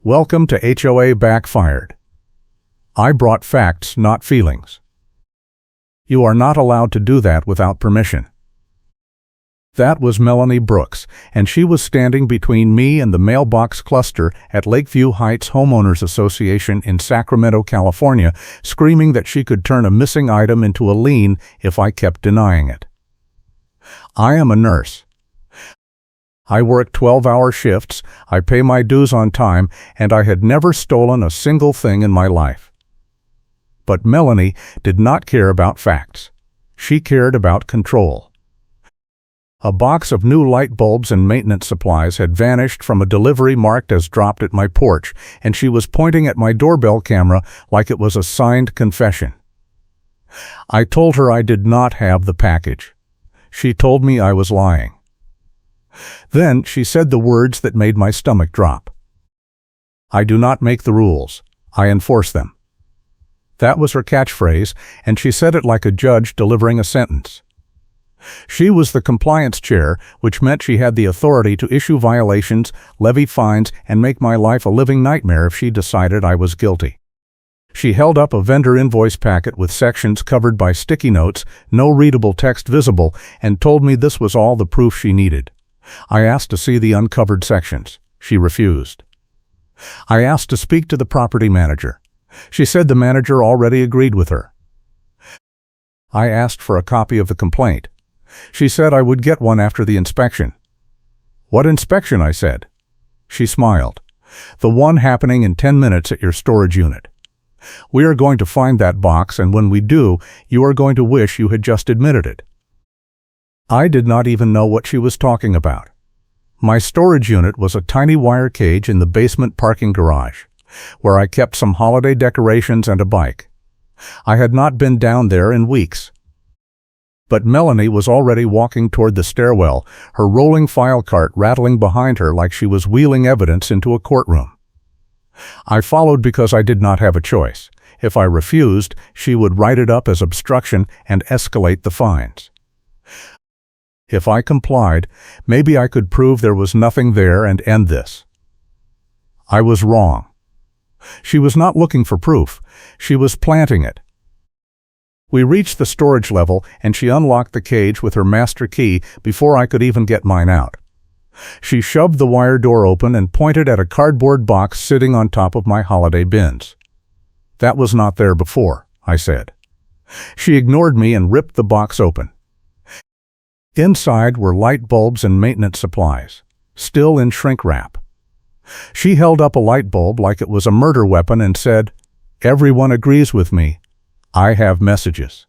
Welcome to HOA Backfired. I brought facts, not feelings. You are not allowed to do that without permission. That was Melanie Brooks, and she was standing between me and the mailbox cluster at Lakeview Heights Homeowners Association in Sacramento, California, screaming that she could turn a missing item into a lien if I kept denying it. I am a nurse. I work 12-hour shifts, I pay my dues on time, and I had never stolen a single thing in my life. But Melanie did not care about facts. She cared about control. A box of new light bulbs and maintenance supplies had vanished from a delivery marked as dropped at my porch, and she was pointing at my doorbell camera like it was a signed confession. I told her I did not have the package. She told me I was lying. Then she said the words that made my stomach drop. I do not make the rules, I enforce them. That was her catchphrase, and she said it like a judge delivering a sentence. She was the compliance chair, which meant she had the authority to issue violations, levy fines, and make my life a living nightmare if she decided I was guilty. She held up a vendor invoice packet with sections covered by sticky notes, no readable text visible, and told me this was all the proof she needed. I asked to see the uncovered sections. She refused. I asked to speak to the property manager. She said the manager already agreed with her. I asked for a copy of the complaint. She said I would get one after the inspection. What inspection? I said. She smiled. The one happening in 10 minutes at your storage unit. We are going to find that box, and when we do, you are going to wish you had just admitted it. I did not even know what she was talking about. My storage unit was a tiny wire cage in the basement parking garage, where I kept some holiday decorations and a bike. I had not been down there in weeks. But Melanie was already walking toward the stairwell, her rolling file cart rattling behind her like she was wheeling evidence into a courtroom. I followed because I did not have a choice. If I refused, she would write it up as obstruction and escalate the fines. If I complied, maybe I could prove there was nothing there and end this. I was wrong. She was not looking for proof. She was planting it. We reached the storage level, and she unlocked the cage with her master key before I could even get mine out. She shoved the wire door open and pointed at a cardboard box sitting on top of my holiday bins. That was not there before, I said. She ignored me and ripped the box open. Inside were light bulbs and maintenance supplies, still in shrink wrap. She held up a light bulb like it was a murder weapon and said, "Everyone agrees with me. I have messages."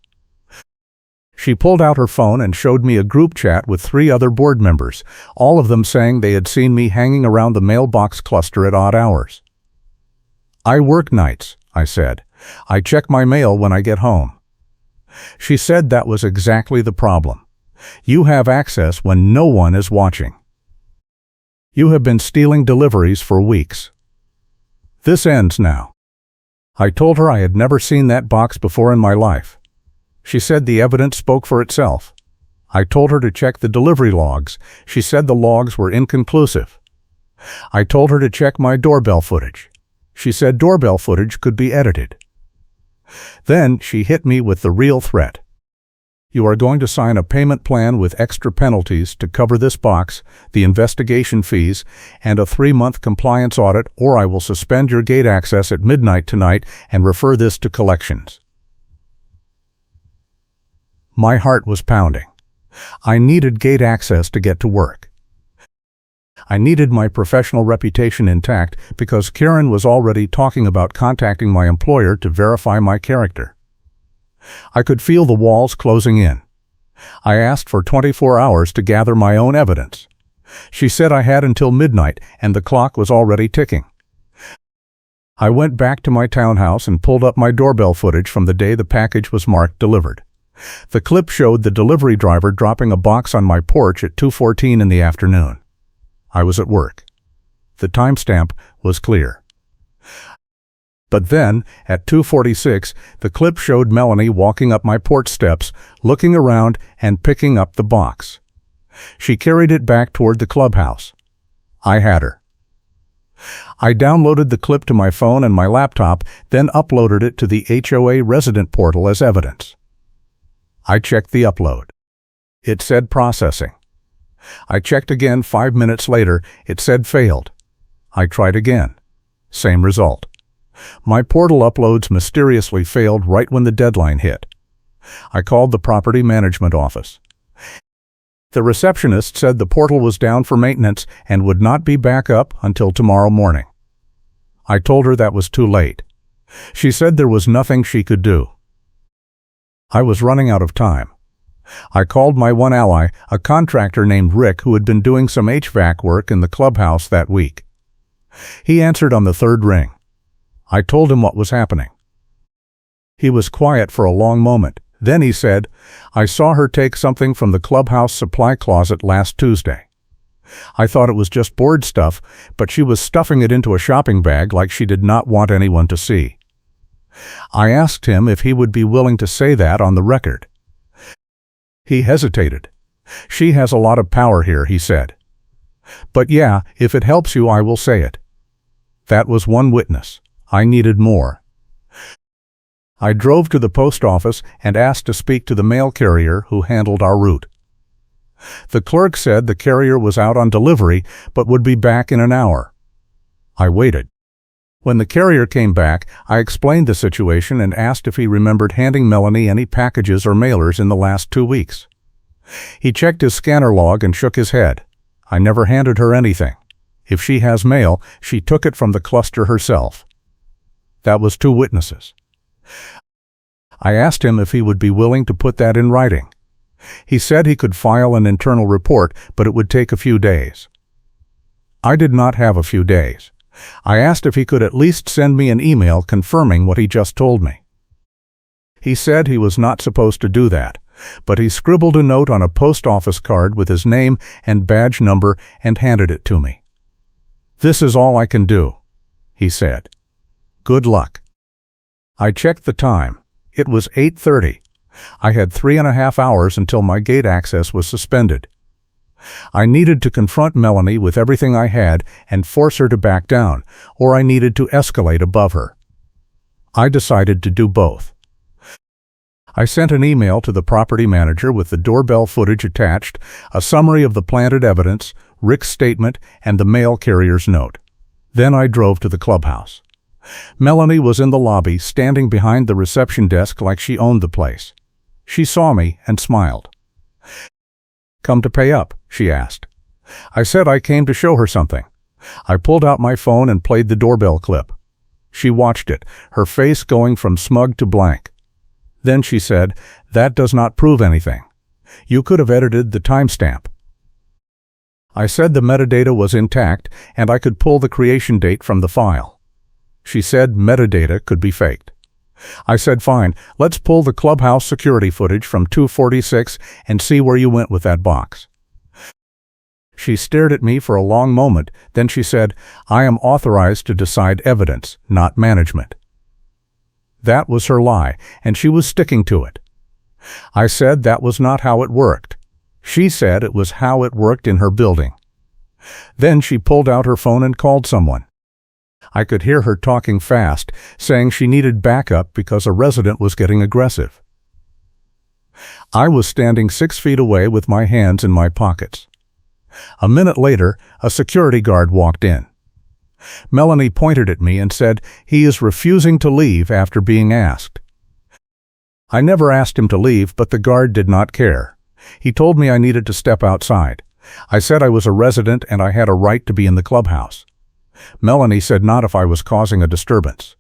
She pulled out her phone and showed me a group chat with 3 other board members, all of them saying they had seen me hanging around the mailbox cluster at odd hours. I work nights, I said. I check my mail when I get home. She said that was exactly the problem. You have access when no one is watching. You have been stealing deliveries for weeks. This ends now. I told her I had never seen that box before in my life. She said the evidence spoke for itself. I told her to check the delivery logs. She said the logs were inconclusive. I told her to check my doorbell footage. She said doorbell footage could be edited. Then she hit me with the real threat. You are going to sign a payment plan with extra penalties to cover this box, the investigation fees, and a 3-month compliance audit, or I will suspend your gate access at midnight tonight and refer this to collections. My heart was pounding. I needed gate access to get to work. I needed my professional reputation intact because Karen was already talking about contacting my employer to verify my character. I could feel the walls closing in. I asked for 24 hours to gather my own evidence. She said I had until midnight, and the clock was already ticking. I went back to my townhouse and pulled up my doorbell footage from the day the package was marked delivered. The clip showed the delivery driver dropping a box on my porch at 2:14 in the afternoon. I was at work. The timestamp was clear. But then, at 2:46, the clip showed Melanie walking up my porch steps, looking around and picking up the box. She carried it back toward the clubhouse. I had her. I downloaded the clip to my phone and my laptop, then uploaded it to the HOA resident portal as evidence. I checked the upload. It said processing. I checked again 5 minutes later. It said failed. I tried again. Same result. My portal uploads mysteriously failed right when the deadline hit. I called the property management office. The receptionist said the portal was down for maintenance and would not be back up until tomorrow morning. I told her that was too late. She said there was nothing she could do. I was running out of time. I called my one ally, a contractor named Rick who had been doing some HVAC work in the clubhouse that week. He answered on the third ring. I told him what was happening. He was quiet for a long moment. Then he said, "I saw her take something from the clubhouse supply closet last Tuesday. I thought it was just board stuff, but she was stuffing it into a shopping bag like she did not want anyone to see." I asked him if he would be willing to say that on the record. He hesitated. "She has a lot of power here," he said. "But yeah, if it helps you, I will say it." That was one witness. I needed more. I drove to the post office and asked to speak to the mail carrier who handled our route. The clerk said the carrier was out on delivery but would be back in an hour. I waited. When the carrier came back, I explained the situation and asked if he remembered handing Melanie any packages or mailers in the last 2 weeks. He checked his scanner log and shook his head. I never handed her anything. If she has mail, she took it from the cluster herself. That was 2 witnesses. I asked him if he would be willing to put that in writing. He said he could file an internal report, but it would take a few days. I did not have a few days. I asked if he could at least send me an email confirming what he just told me. He said he was not supposed to do that, but he scribbled a note on a post office card with his name and badge number and handed it to me. "This is all I can do," he said. "Good luck." I checked the time. It was 8:30. I had 3.5 hours until my gate access was suspended. I needed to confront Melanie with everything I had and force her to back down, or I needed to escalate above her. I decided to do both. I sent an email to the property manager with the doorbell footage attached, a summary of the planted evidence, Rick's statement, and the mail carrier's note. Then I drove to the clubhouse. Melanie was in the lobby, standing behind the reception desk like she owned the place. She saw me and smiled. "Come to pay up?" she asked. I said I came to show her something. I pulled out my phone and played the doorbell clip. She watched it, her face going from smug to blank. Then she said, "That does not prove anything. You could have edited the timestamp." I said the metadata was intact and I could pull the creation date from the file. She said metadata could be faked. I said, "Fine, let's pull the clubhouse security footage from 246 and see where you went with that box." She stared at me for a long moment, then she said, "I am authorized to decide evidence, not management." That was her lie, and she was sticking to it. I said that was not how it worked. She said it was how it worked in her building. Then she pulled out her phone and called someone. I could hear her talking fast, saying she needed backup because a resident was getting aggressive. I was standing 6 feet away with my hands in my pockets. A minute later, a security guard walked in. Melanie pointed at me and said, "He is refusing to leave after being asked." I never asked him to leave, but the guard did not care. He told me I needed to step outside. I said I was a resident and I had a right to be in the clubhouse. Melanie said not if I was causing a disturbance.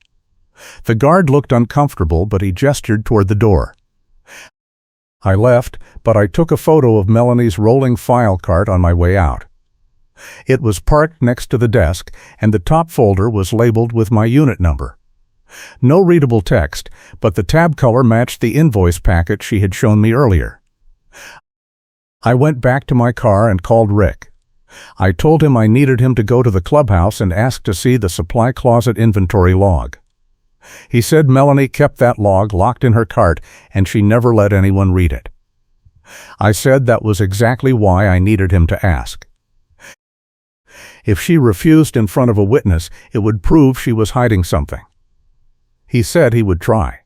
The guard looked uncomfortable, but he gestured toward the door. I left, but I took a photo of Melanie's rolling file cart on my way out. It was parked next to the desk, and the top folder was labeled with my unit number. No readable text, but the tab color matched the invoice packet she had shown me earlier. I went back to my car and called Rick. I told him I needed him to go to the clubhouse and ask to see the supply closet inventory log. He said Melanie kept that log locked in her cart and she never let anyone read it. I said that was exactly why I needed him to ask. If she refused in front of a witness, it would prove she was hiding something. He said he would try.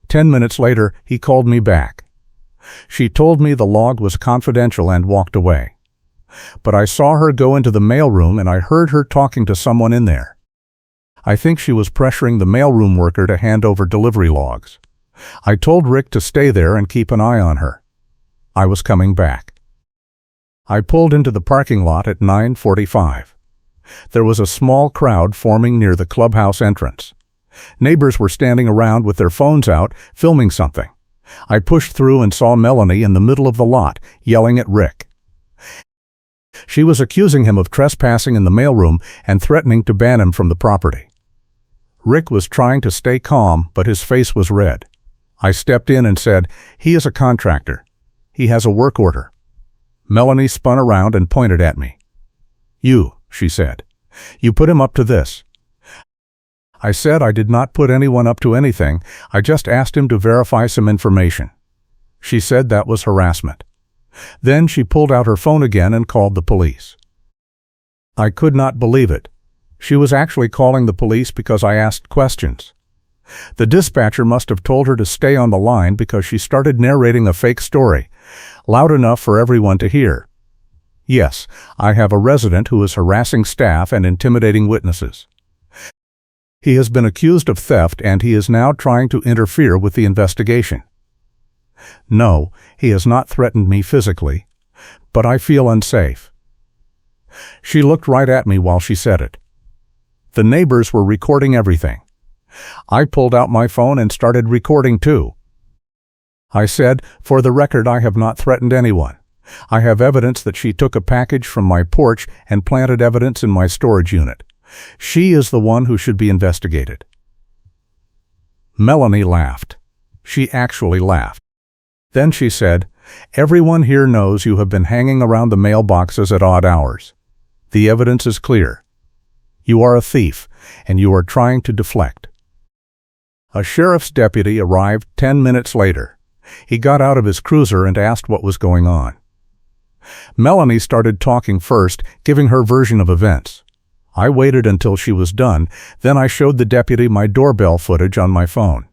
10 minutes later, he called me back. She told me the log was confidential and walked away. But I saw her go into the mailroom and I heard her talking to someone in there. I think she was pressuring the mailroom worker to hand over delivery logs. I told Rick to stay there and keep an eye on her. I was coming back. I pulled into the parking lot at 9:45. There was a small crowd forming near the clubhouse entrance. Neighbors were standing around with their phones out, filming something. I pushed through and saw Melanie in the middle of the lot, yelling at Rick. She was accusing him of trespassing in the mailroom and threatening to ban him from the property. Rick was trying to stay calm, but his face was red. I stepped in and said, "He is a contractor. He has a work order." Melanie spun around and pointed at me. "You," she said. "You put him up to this." I said I did not put anyone up to anything. I just asked him to verify some information. She said that was harassment. Then she pulled out her phone again and called the police. I could not believe it. She was actually calling the police because I asked questions. The dispatcher must have told her to stay on the line because she started narrating a fake story, loud enough for everyone to hear. Yes, I have a resident who is harassing staff and intimidating witnesses. He has been accused of theft and he is now trying to interfere with the investigation. No, he has not threatened me physically, but I feel unsafe. She looked right at me while she said it. The neighbors were recording everything. I pulled out my phone and started recording too. I said, "For the record, I have not threatened anyone. I have evidence that she took a package from my porch and planted evidence in my storage unit. She is the one who should be investigated." Melanie laughed. She actually laughed. Then she said, "Everyone here knows you have been hanging around the mailboxes at odd hours. The evidence is clear. You are a thief, and you are trying to deflect." A sheriff's deputy arrived 10 minutes later. He got out of his cruiser and asked what was going on. Melanie started talking first, giving her version of events. I waited until she was done, then I showed the deputy my doorbell footage on my phone.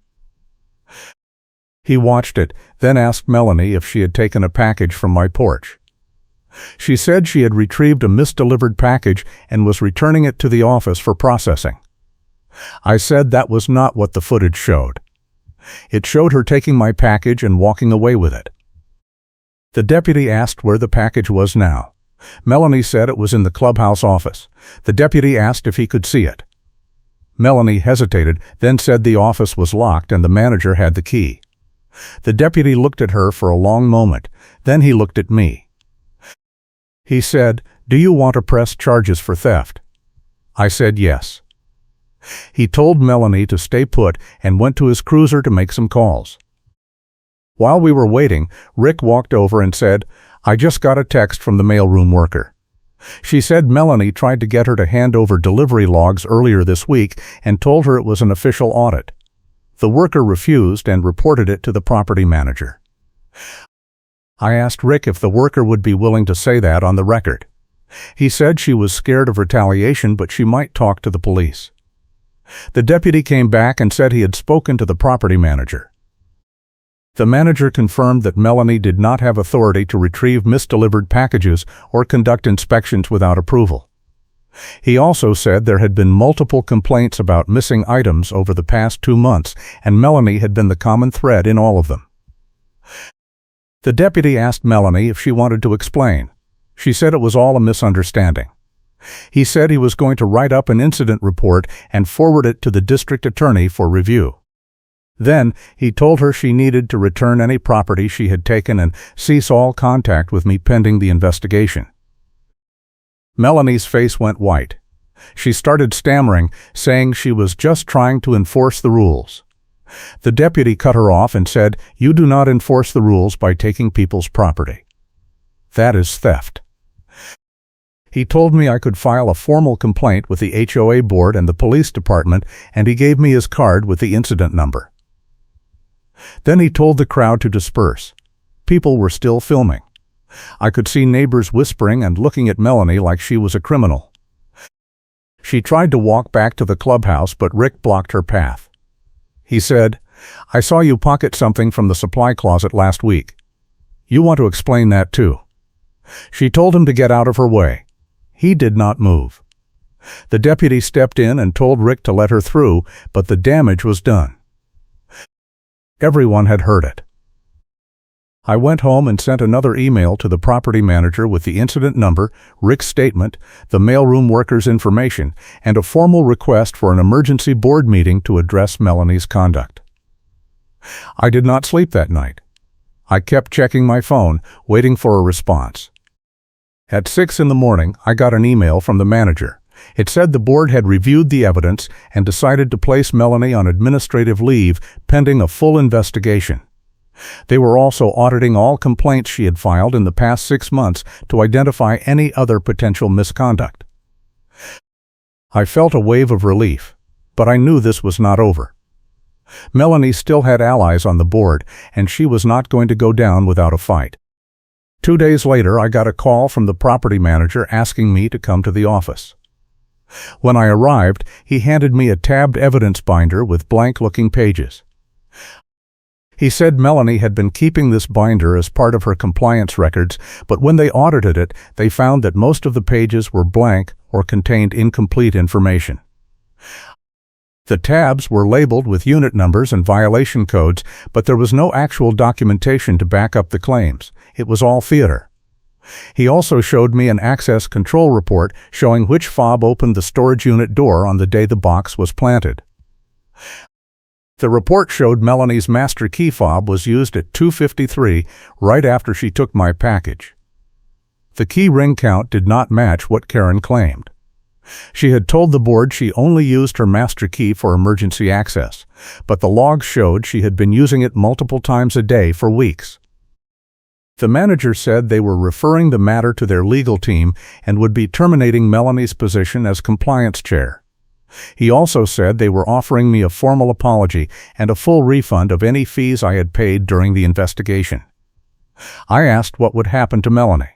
He watched it, then asked Melanie if she had taken a package from my porch. She said she had retrieved a misdelivered package and was returning it to the office for processing. I said that was not what the footage showed. It showed her taking my package and walking away with it. The deputy asked where the package was now. Melanie said it was in the clubhouse office. The deputy asked if he could see it. Melanie hesitated, then said the office was locked and the manager had the key. The deputy looked at her for a long moment, then he looked at me. He said, "Do you want to press charges for theft?" I said yes. He told Melanie to stay put and went to his cruiser to make some calls. While we were waiting, Rick walked over and said, "I just got a text from the mailroom worker. She said Melanie tried to get her to hand over delivery logs earlier this week and told her it was an official audit. The worker refused and reported it to the property manager." I asked Rick if the worker would be willing to say that on the record. He said she was scared of retaliation, but she might talk to the police. The deputy came back and said he had spoken to the property manager. The manager confirmed that Melanie did not have authority to retrieve misdelivered packages or conduct inspections without approval. He also said there had been multiple complaints about missing items over the past 2 months, and Melanie had been the common thread in all of them. The deputy asked Melanie if she wanted to explain. She said it was all a misunderstanding. He said he was going to write up an incident report and forward it to the district attorney for review. Then he told her she needed to return any property she had taken and cease all contact with me pending the investigation. Melanie's face went white. She started stammering, saying she was just trying to enforce the rules. The deputy cut her off and said, "You do not enforce the rules by taking people's property. That is theft." He told me I could file a formal complaint with the HOA board and the police department, and he gave me his card with the incident number. Then he told the crowd to disperse. People were still filming. I could see neighbors whispering and looking at Melanie like she was a criminal. She tried to walk back to the clubhouse, but Rick blocked her path. He said, "I saw you pocket something from the supply closet last week. You want to explain that too." She told him to get out of her way. He did not move. The deputy stepped in and told Rick to let her through, but the damage was done. Everyone had heard it. I went home and sent another email to the property manager with the incident number, Rick's statement, the mailroom worker's information, and a formal request for an emergency board meeting to address Melanie's conduct. I did not sleep that night. I kept checking my phone, waiting for a response. At 6 in the morning, I got an email from the manager. It said the board had reviewed the evidence and decided to place Melanie on administrative leave pending a full investigation. They were also auditing all complaints she had filed in the past 6 months to identify any other potential misconduct. I felt a wave of relief, but I knew this was not over. Melanie still had allies on the board, and she was not going to go down without a fight. 2 days later, I got a call from the property manager asking me to come to the office. When I arrived, he handed me a tabbed evidence binder with blank-looking pages. He said Melanie had been keeping this binder as part of her compliance records, but when they audited it, they found that most of the pages were blank or contained incomplete information. The tabs were labeled with unit numbers and violation codes, but there was no actual documentation to back up the claims. It was all theater. He also showed me an access control report showing which fob opened the storage unit door on the day the box was planted. The report showed Melanie's master key fob was used at 2:53, right after she took my package. The key ring count did not match what Karen claimed. She had told the board she only used her master key for emergency access, but the logs showed she had been using it multiple times a day for weeks. The manager said they were referring the matter to their legal team and would be terminating Melanie's position as compliance chair. He also said they were offering me a formal apology and a full refund of any fees I had paid during the investigation. I asked what would happen to Melanie.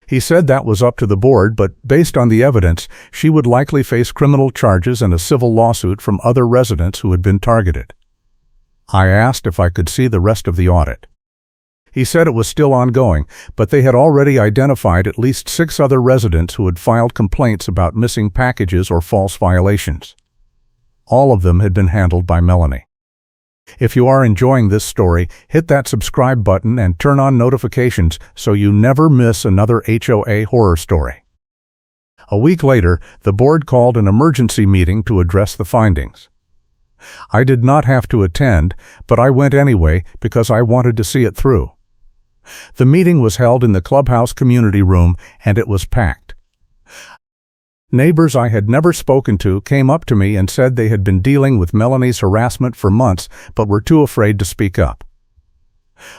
He said that was up to the board, but based on the evidence, she would likely face criminal charges and a civil lawsuit from other residents who had been targeted. I asked if I could see the rest of the audit. He said it was still ongoing, but they had already identified at least 6 other residents who had filed complaints about missing packages or false violations. All of them had been handled by Melanie. If you are enjoying this story, hit that subscribe button and turn on notifications so you never miss another HOA horror story. A week later, the board called an emergency meeting to address the findings. I did not have to attend, but I went anyway because I wanted to see it through. The meeting was held in the clubhouse community room, and it was packed. Neighbors I had never spoken to came up to me and said they had been dealing with Melanie's harassment for months but were too afraid to speak up.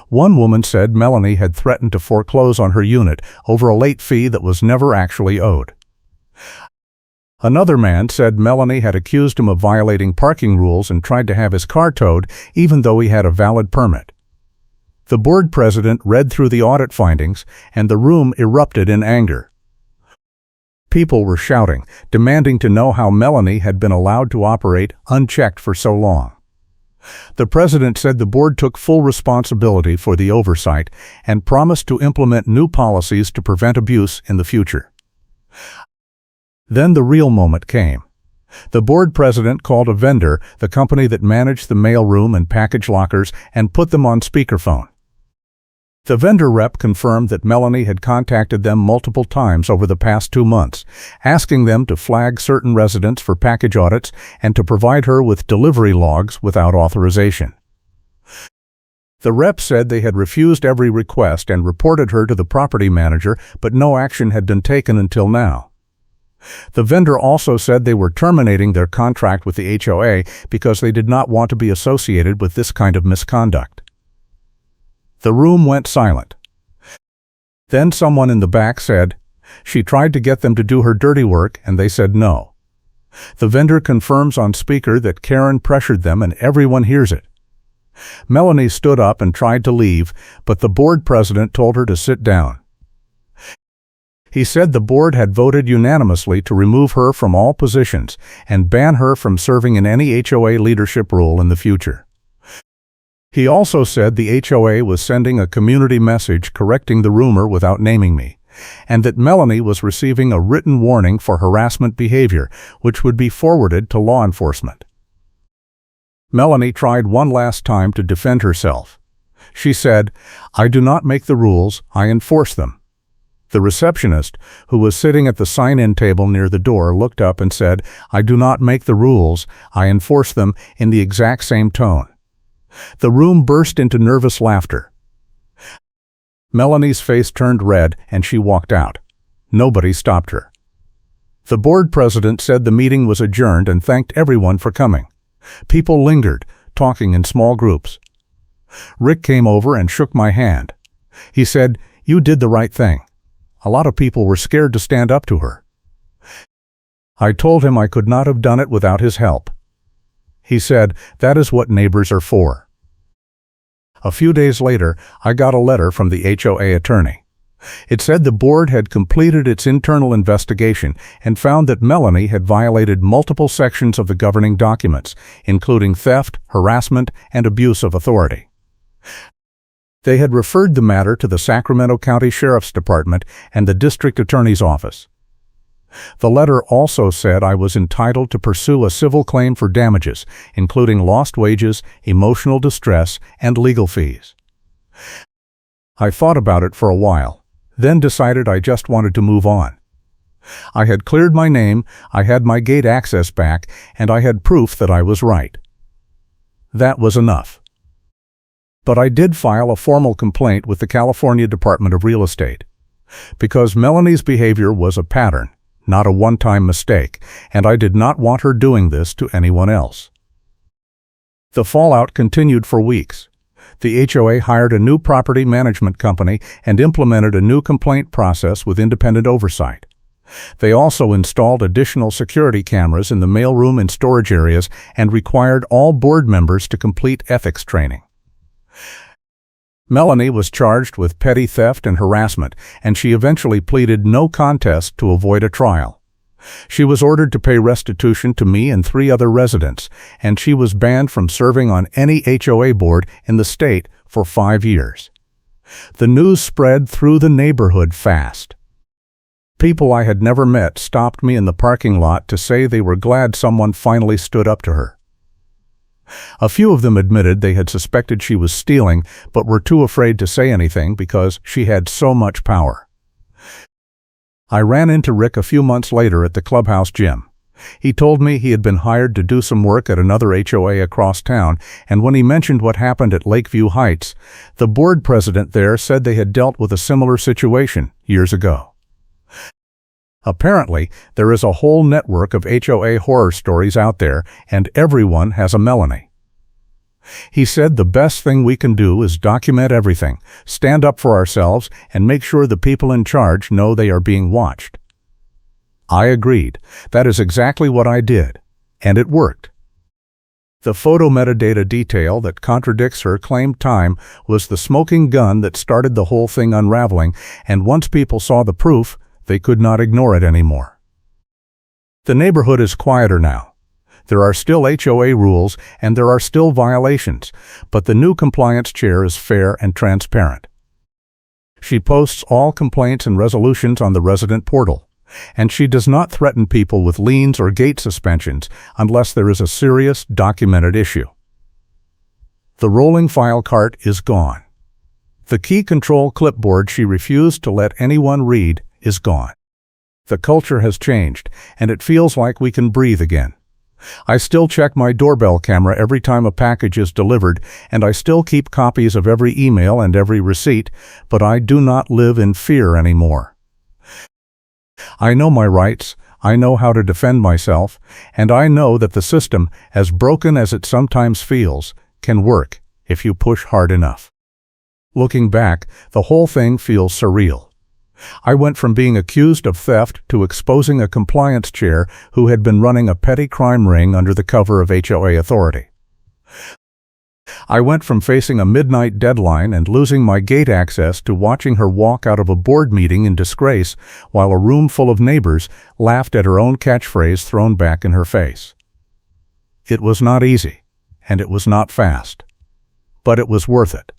One woman said Melanie had threatened to foreclose on her unit over a late fee that was never actually owed. Another man said Melanie had accused him of violating parking rules and tried to have his car towed even though he had a valid permit. The board president read through the audit findings, and the room erupted in anger. People were shouting, demanding to know how Melanie had been allowed to operate unchecked for so long. The president said the board took full responsibility for the oversight and promised to implement new policies to prevent abuse in the future. Then the real moment came. The board president called a vendor, the company that managed the mailroom and package lockers, and put them on speakerphone. The vendor rep confirmed that Melanie had contacted them multiple times over the past 2 months, asking them to flag certain residents for package audits and to provide her with delivery logs without authorization. The rep said they had refused every request and reported her to the property manager, but no action had been taken until now. The vendor also said they were terminating their contract with the HOA because they did not want to be associated with this kind of misconduct. The room went silent. Then someone in the back said, "She tried to get them to do her dirty work and they said no." The vendor confirms on speaker that Karen pressured them and everyone hears it. Melanie stood up and tried to leave, but the board president told her to sit down. He said the board had voted unanimously to remove her from all positions and ban her from serving in any HOA leadership role in the future. He also said the HOA was sending a community message correcting the rumor without naming me, and that Melanie was receiving a written warning for harassment behavior, which would be forwarded to law enforcement. Melanie tried one last time to defend herself. She said, "I do not make the rules, I enforce them." The receptionist, who was sitting at the sign-in table near the door, looked up and said, "I do not make the rules, I enforce them," in the exact same tone. The room burst into nervous laughter. Melanie's face turned red and she walked out. Nobody stopped her. The board president said the meeting was adjourned and thanked everyone for coming. People lingered, talking in small groups. Rick came over and shook my hand. He said, "You did the right thing." A lot of people were scared to stand up to her. I told him I could not have done it without his help. He said, "That is what neighbors are for." A few days later, I got a letter from the HOA attorney. It said the board had completed its internal investigation and found that Melanie had violated multiple sections of the governing documents, including theft, harassment, and abuse of authority. They had referred the matter to the Sacramento County Sheriff's Department and the District Attorney's Office. The letter also said I was entitled to pursue a civil claim for damages, including lost wages, emotional distress, and legal fees. I thought about it for a while, then decided I just wanted to move on. I had cleared my name, I had my gate access back, and I had proof that I was right. That was enough. But I did file a formal complaint with the California Department of Real Estate, because Melanie's behavior was a pattern, not a one-time mistake, and I did not want her doing this to anyone else. The fallout continued for weeks. The HOA hired a new property management company and implemented a new complaint process with independent oversight. They also installed additional security cameras in the mailroom and storage areas and required all board members to complete ethics training. Melanie was charged with petty theft and harassment, and she eventually pleaded no contest to avoid a trial. She was ordered to pay restitution to me and 3 other residents, and she was banned from serving on any HOA board in the state for 5 years. The news spread through the neighborhood fast. People I had never met stopped me in the parking lot to say they were glad someone finally stood up to her. A few of them admitted they had suspected she was stealing, but were too afraid to say anything because she had so much power. I ran into Rick a few months later at the clubhouse gym. He told me he had been hired to do some work at another HOA across town, and when he mentioned what happened at Lakeview Heights, the board president there said they had dealt with a similar situation years ago. Apparently, there is a whole network of HOA horror stories out there, and everyone has a Melanie. He said the best thing we can do is document everything, stand up for ourselves, and make sure the people in charge know they are being watched. I agreed. That is exactly what I did, and it worked. The photo metadata detail that contradicts her claimed time was the smoking gun that started the whole thing unraveling, and once people saw the proof, they could not ignore it anymore. The neighborhood is quieter now. There are still HOA rules and there are still violations, but the new compliance chair is fair and transparent. She posts all complaints and resolutions on the resident portal, and she does not threaten people with liens or gate suspensions unless there is a serious, documented issue. The rolling file cart is gone. The key control clipboard she refused to let anyone read is gone. The culture has changed, and it feels like we can breathe again. I still check my doorbell camera every time a package is delivered, and I still keep copies of every email and every receipt, but I do not live in fear anymore. I know my rights, I know how to defend myself, and I know that the system, as broken as it sometimes feels, can work if you push hard enough. Looking back, the whole thing feels surreal. I went from being accused of theft to exposing a compliance chair who had been running a petty crime ring under the cover of HOA authority. I went from facing a midnight deadline and losing my gate access to watching her walk out of a board meeting in disgrace while a room full of neighbors laughed at her own catchphrase thrown back in her face. It was not easy, and it was not fast, but it was worth it.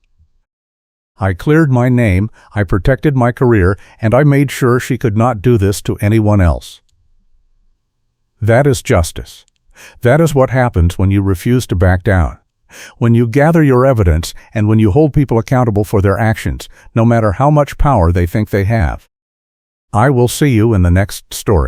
I cleared my name, I protected my career, and I made sure she could not do this to anyone else. That is justice. That is what happens when you refuse to back down. When you gather your evidence and when you hold people accountable for their actions, no matter how much power they think they have. I will see you in the next story.